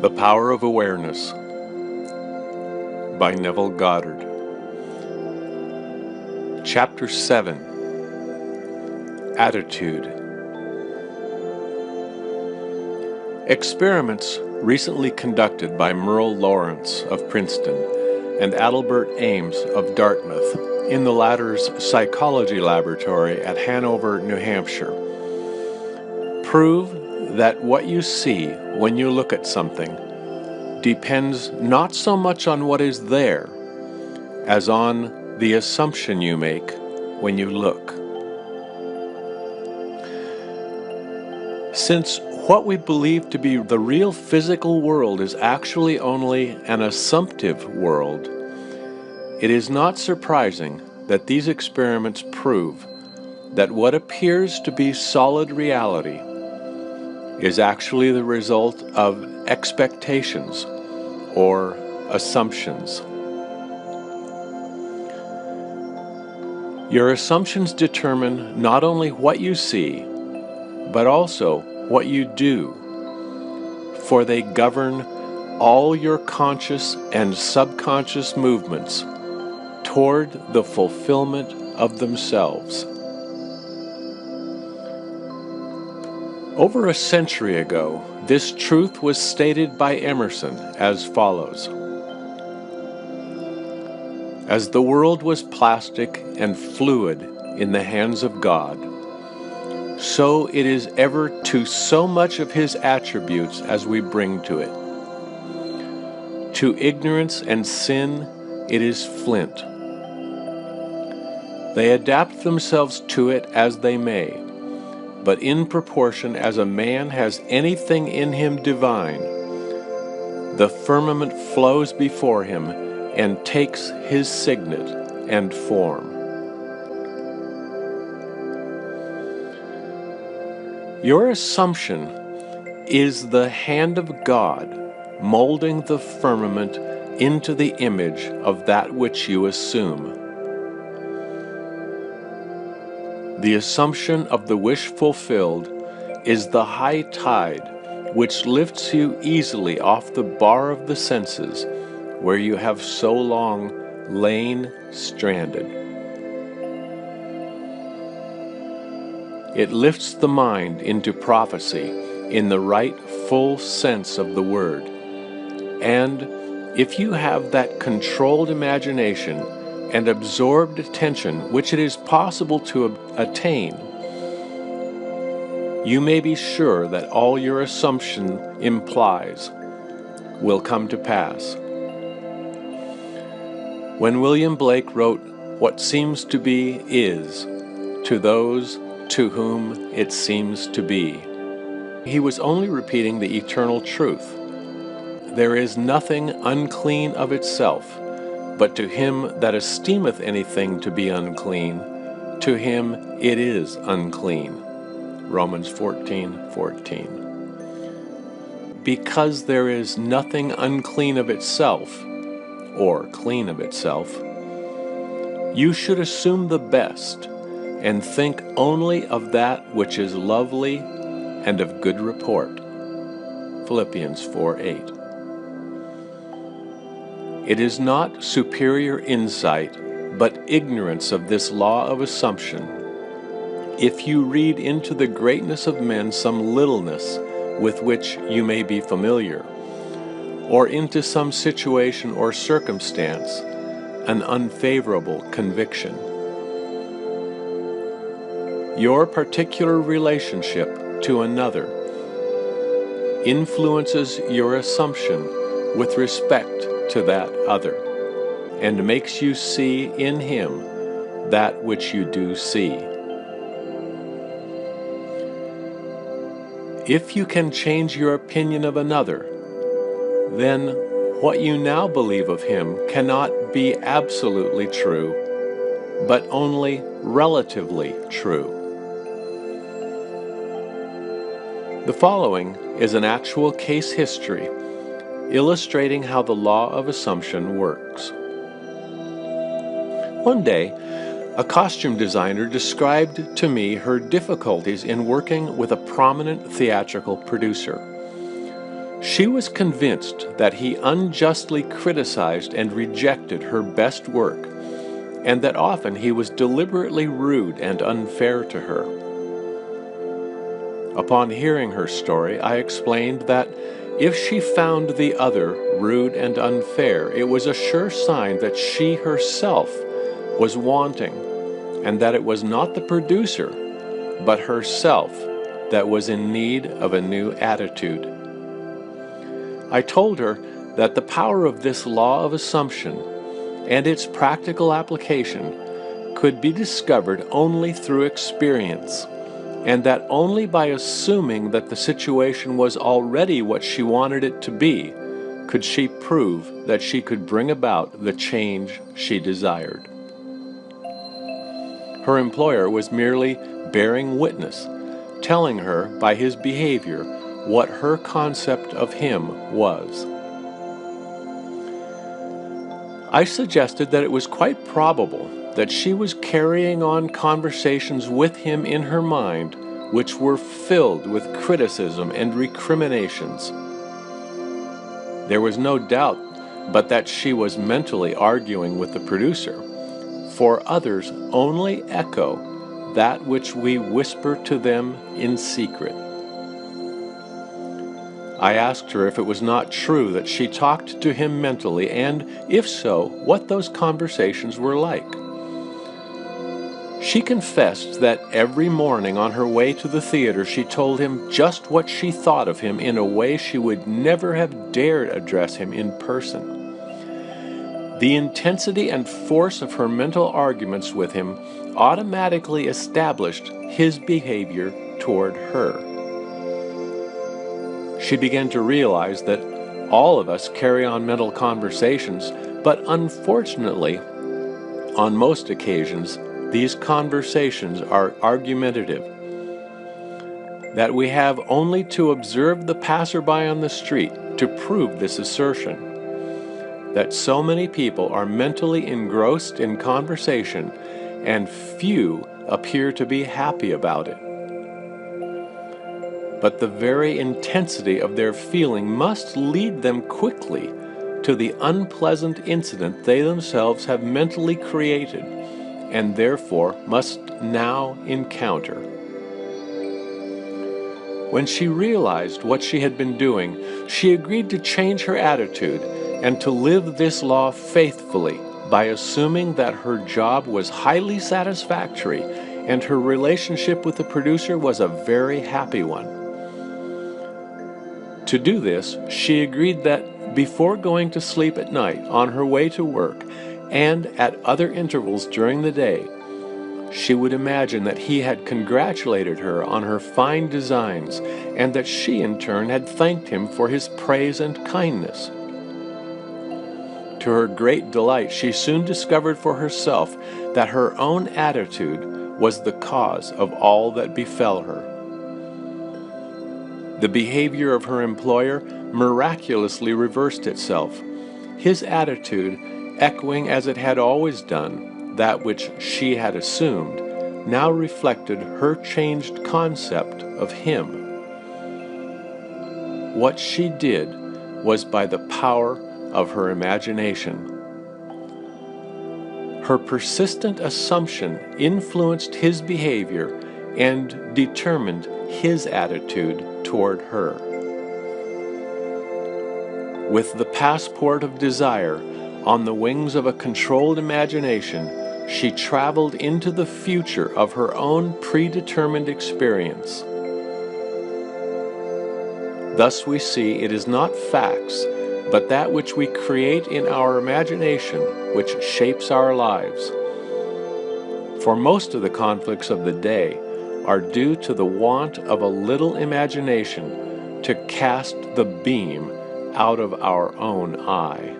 The Power of Awareness by Neville Goddard. Chapter 7. Attitude. Experiments recently conducted by Merle Lawrence of Princeton and Adelbert Ames of Dartmouth in the latter's psychology laboratory at Hanover, New Hampshire, prove that what you see when you look at something depends not so much on what is there as on the assumption you make when you look. Since what we believe to be the real physical world is actually only an assumptive world, it is not surprising that these experiments prove that what appears to be solid reality is actually the result of expectations or assumptions. Your assumptions determine not only what you see, but also what you do, for they govern all your conscious and subconscious movements toward the fulfillment of themselves. Over a century ago, this truth was stated by Emerson as follows: as the world was plastic and fluid in the hands of God, so it is ever to so much of His attributes as we bring to it. To ignorance and sin it is flint. They adapt themselves to it as they may, but in proportion as a man has anything in him divine, the firmament flows before him and takes his signet and form. Your assumption is the hand of God molding the firmament into the image of that which you assume. The assumption of the wish fulfilled is the high tide which lifts you easily off the bar of the senses where you have so long lain stranded. It lifts the mind into prophecy in the right full sense of the word, and if you have that controlled imagination and absorbed attention which it is possible to attain, you may be sure that all your assumption implies will come to pass. When William Blake wrote, "What seems to be is, to those to whom it seems to be," he was only repeating the eternal truth. There is nothing unclean of itself, but to him that esteemeth anything to be unclean, to him it is unclean. Romans 14:14. Because there is nothing unclean of itself, or clean of itself, you should assume the best and think only of that which is lovely and of good report. Philippians 4:8. It is not superior insight, but ignorance of this law of assumption, if you read into the greatness of men some littleness with which you may be familiar, or into some situation or circumstance an unfavorable conviction. Your particular relationship to another influences your assumption with respect to that other, and makes you see in him that which you do see. If you can change your opinion of another, then what you now believe of him cannot be absolutely true, but only relatively true. The following is an actual case history illustrating how the law of assumption works. One day, a costume designer described to me her difficulties in working with a prominent theatrical producer. She was convinced that he unjustly criticized and rejected her best work, and that often he was deliberately rude and unfair to her. Upon hearing her story, I explained that if she found the other rude and unfair, it was a sure sign that she herself was wanting, and that it was not the producer, but herself that was in need of a new attitude. I told her that the power of this law of assumption and its practical application could be discovered only through experience, and that only by assuming that the situation was already what she wanted it to be could she prove that she could bring about the change she desired. Her employer was merely bearing witness, telling her by his behavior what her concept of him was. I suggested that it was quite probable that she was carrying on conversations with him in her mind which were filled with criticism and recriminations. There was no doubt but that she was mentally arguing with the producer, for others only echo that which we whisper to them in secret. I asked her if it was not true that she talked to him mentally, and if so, what those conversations were like. She confessed that every morning on her way to the theater she told him just what she thought of him in a way she would never have dared address him in person. The intensity and force of her mental arguments with him automatically established his behavior toward her. She began to realize that all of us carry on mental conversations, but unfortunately, on most occasions, these conversations are argumentative. That we have only to observe the passerby on the street to prove this assertion. That so many people are mentally engrossed in conversation, and few appear to be happy about it. But the very intensity of their feeling must lead them quickly to the unpleasant incident they themselves have mentally created, and therefore must now encounter. When she realized what she had been doing, she agreed to change her attitude and to live this law faithfully by assuming that her job was highly satisfactory and her relationship with the producer was a very happy one. To do this, she agreed that before going to sleep at night, on her way to work, and at other intervals during the day, she would imagine that he had congratulated her on her fine designs, and that she in turn had thanked him for his praise and kindness. To her great delight, she soon discovered for herself that her own attitude was the cause of all that befell her. The behavior of her employer miraculously reversed itself, his attitude, echoing as it had always done that which she had assumed, now reflected her changed concept of him. What she did was by the power of her imagination. Her persistent assumption influenced his behavior and determined his attitude toward her. With the passport of desire, on the wings of a controlled imagination, she traveled into the future of her own predetermined experience. Thus we see it is not facts, but that which we create in our imagination which shapes our lives. For most of the conflicts of the day are due to the want of a little imagination to cast the beam out of our own eye.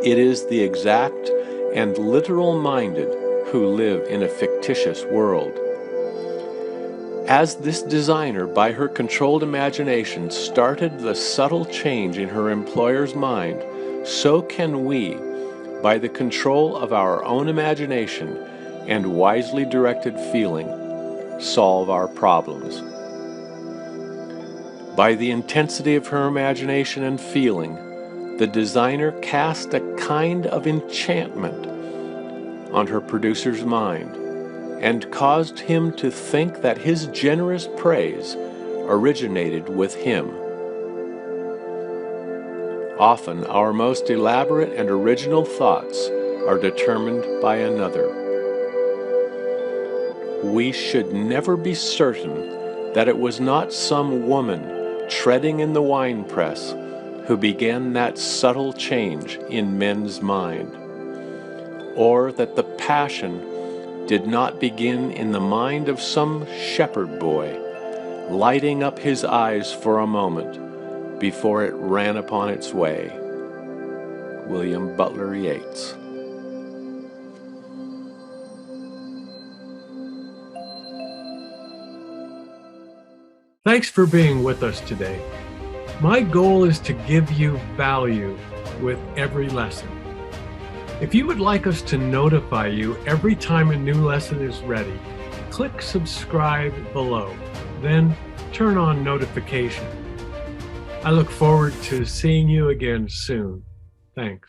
It is the exact and literal-minded who live in a fictitious world. As this designer, by her controlled imagination, started the subtle change in her employer's mind, so can we, by the control of our own imagination and wisely directed feeling, solve our problems. By the intensity of her imagination and feeling, the designer cast a kind of enchantment on her producer's mind and caused him to think that his generous praise originated with him. Often, our most elaborate and original thoughts are determined by another. We should never be certain that it was not some woman treading in the winepress who began that subtle change in men's mind, or that the passion did not begin in the mind of some shepherd boy, lighting up his eyes for a moment before it ran upon its way. William Butler Yeats. Thanks for being with us today. My goal is to give you value with every lesson. If you would like us to notify you every time a new lesson is ready, click subscribe below, then turn on notification. I look forward to seeing you again soon. Thanks.